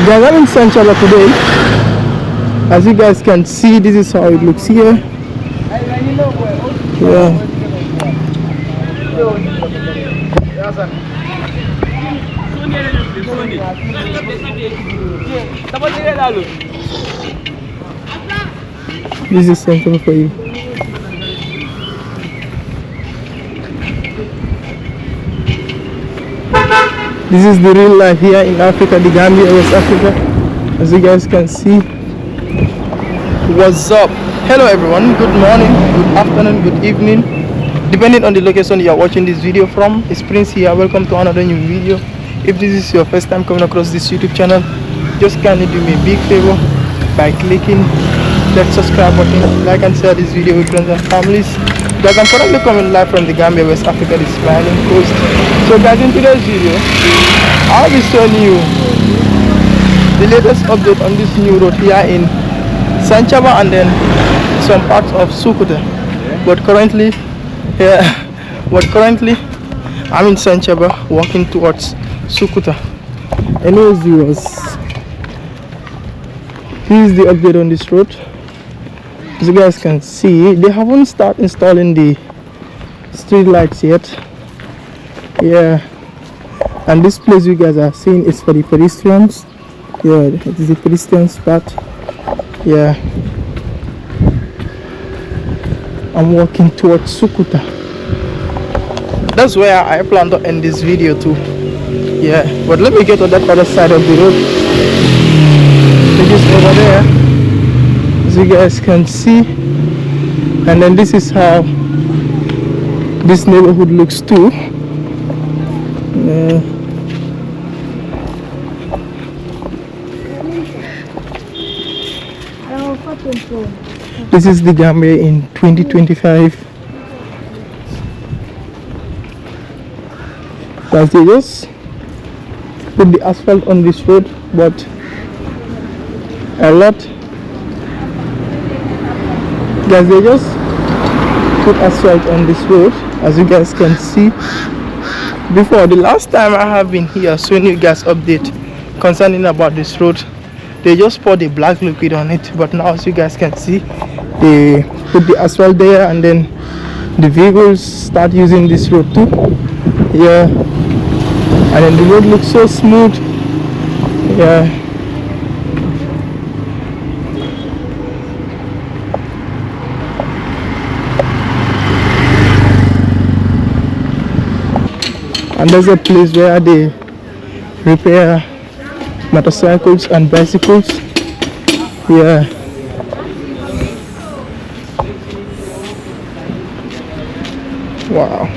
Guys, I'm in Sanchaba today. As you guys can see, this is how it looks here. Yeah. This is Sanchaba for you. This is the real life here in Africa, the Gambia, West Africa. As you guys can see. What's up? Hello everyone, good morning, good afternoon, good evening, depending on the location you are watching this video from. It's Prince here. Welcome to another new video. If this is your first time coming across this YouTube channel, just kindly do me a big favor by clicking that subscribe button, like and share this video with friends and families. Guys, I'm currently coming live from the Gambia, West Africa, the smiling coast. So guys, in today's video, I'll be showing you the latest update on this new road here in Sanchaba and then some parts of Sukuta. But currently I'm in Sanchaba walking towards Sukuta. Anyways viewers, this is the update on this road. As you guys can see, they haven't started installing the street lights yet. Yeah, and this place you guys are seeing is for the pedestrians. Yeah, it is the pedestrian spot. Yeah, I'm walking towards Sukuta. That's where I plan to end this video too. Yeah, but let me get to that other side of the road, which is over there, as you guys can see. And then this is how this neighborhood looks too. This is the Gambia in 2025. Guys, they just put the asphalt on this road, but a lot. Guys, they just put asphalt on this road, as you guys can see. Before, the last time I have been here showing you guys update concerning about this road, they just poured the black liquid on it. But now, as you guys can see, they put the asphalt there, and then the vehicles start using this road too. Yeah, and then the road looks so smooth. Yeah, and there's a place where they repair motorcycles and bicycles. Yeah, wow.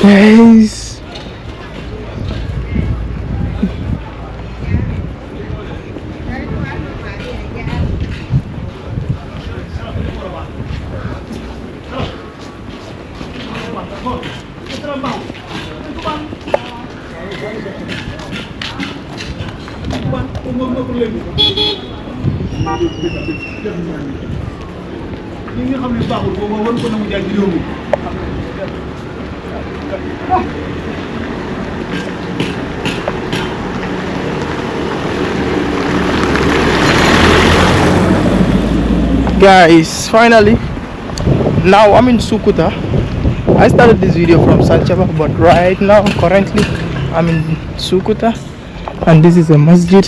Guys, guys, finally, now I'm in Sukuta. I started this video from Sanchaba, but right now, currently, I'm in Sukuta, and this is a masjid,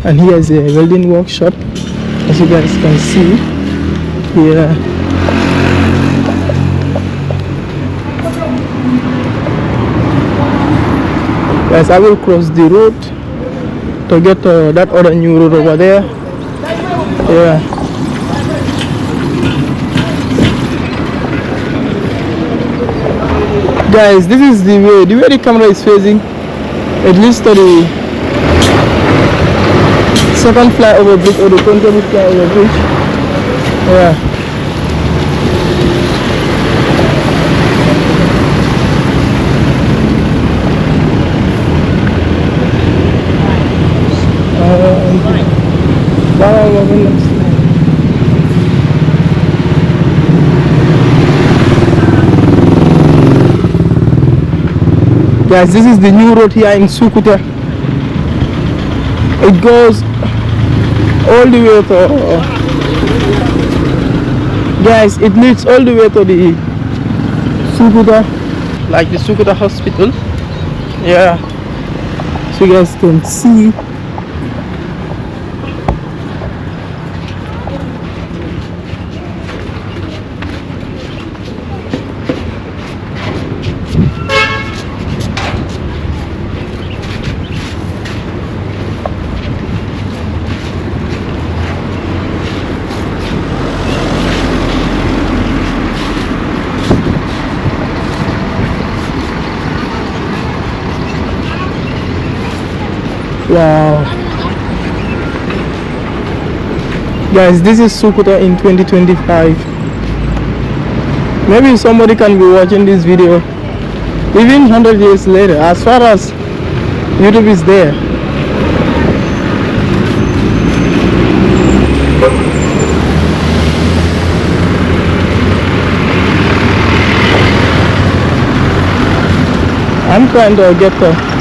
and here is a welding workshop, as you guys can see. Yeah. Guys, I will cross the road to get that other new road over there. Yeah. Guys, this is the way the camera is facing. It leads to the second flyover bridge or the contour flyover bridge. Yeah. Guys, this is the new road here in Sukuta. It goes all the way to guys, it leads all the way to the Sukuta, like the Sukuta hospital. Yeah, so you guys can see. Wow, guys, this is Sukuta in 2025. Maybe somebody can be watching this video even 100 years later, as far as YouTube is there. I'm trying to get the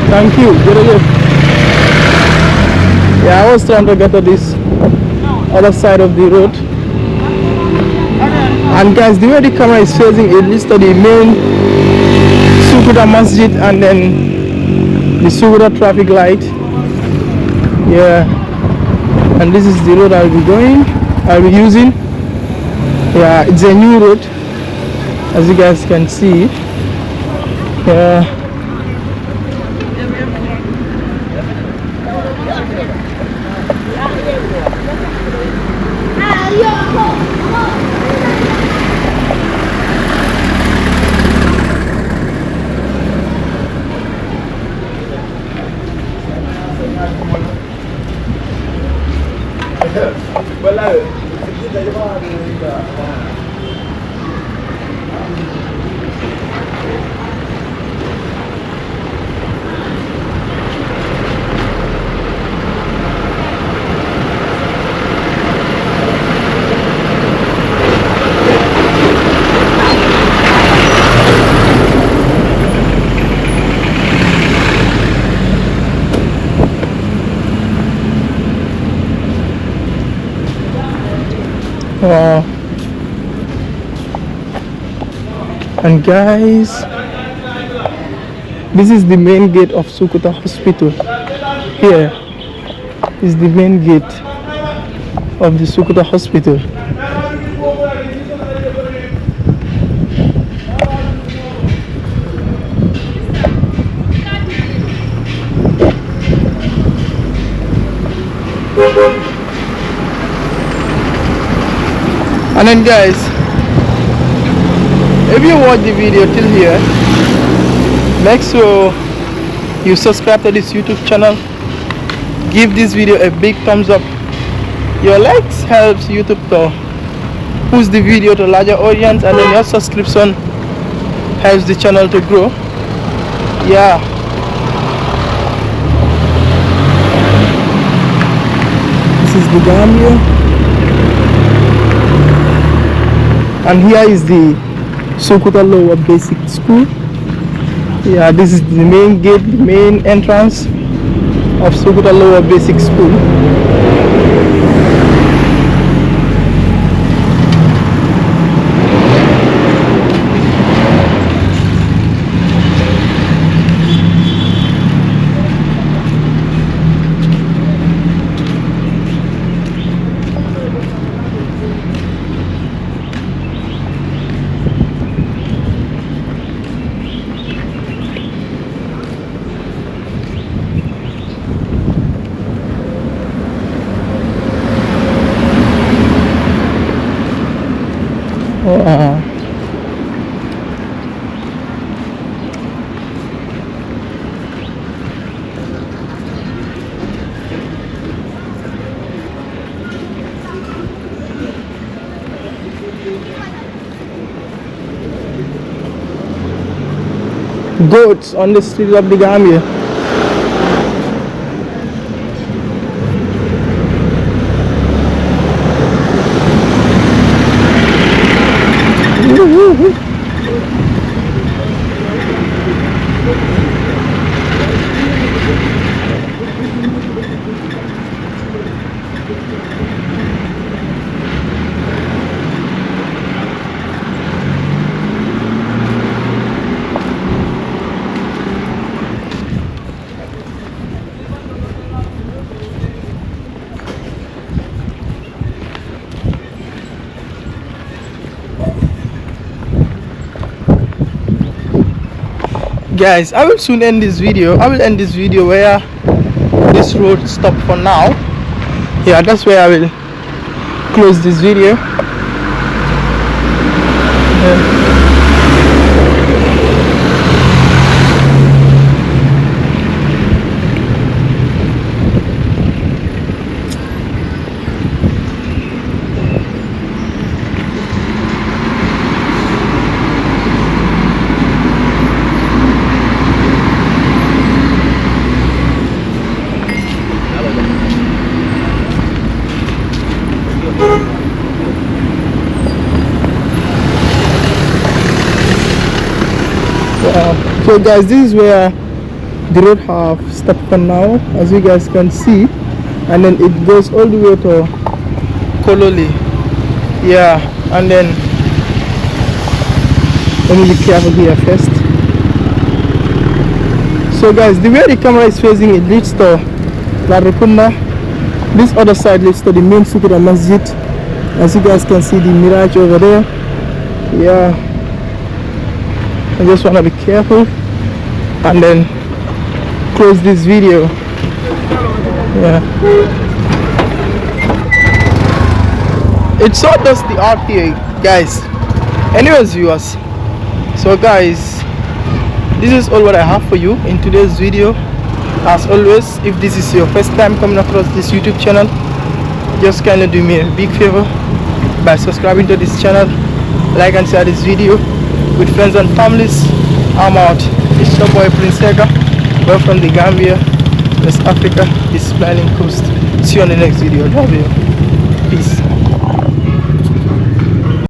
thank you. Yeah, I was trying to get to this other side of the road. And guys, the way the camera is facing, it leads to the main Sukuta Masjid and then the Sukuta traffic light. Yeah, and this is the road I'll be using. Yeah, it's a new road, as you guys can see. Yeah. Wow. And guys, this is the main gate of Sukuta Hospital. Here is the main gate of the Sukuta Hospital. And then guys, if you watch the video till here, make sure you subscribe to this YouTube channel. Give this video a big thumbs up. Your likes helps YouTube to push the video to larger audience, and then your subscription helps the channel to grow. Yeah. This is the Gambia. And here is the Sukuta Lower Basic School. Yeah, this is the main gate, the main entrance of Sukuta Lower Basic School. Goats on the streets of the Gambia. guys, I will soon end this video. I will end this video where this road stop for now. Yeah, that's where I will close this video. So guys, this is where the road have stopped for now, as you guys can see, and then it goes all the way to Kololi. Yeah, and then let me be careful here first. So guys, the way the camera is facing, it leads to La Rukunda. This other side leads to the main Sukuta Masjid. As you guys can see the mirage over there. Yeah, I just want to be careful and then close this video. Yeah, it's so dusty out here, guys. Anyways, viewers, so guys, this is all what I have for you in today's video. As always, if this is your first time coming across this YouTube channel, just kindly do me a big favor by subscribing to this channel, like and share this video with friends and families. I'm out. It's your boy Prince Suka. We're from the Gambia, West Africa, the Smiling Coast. See you on the next video. Love you. Peace.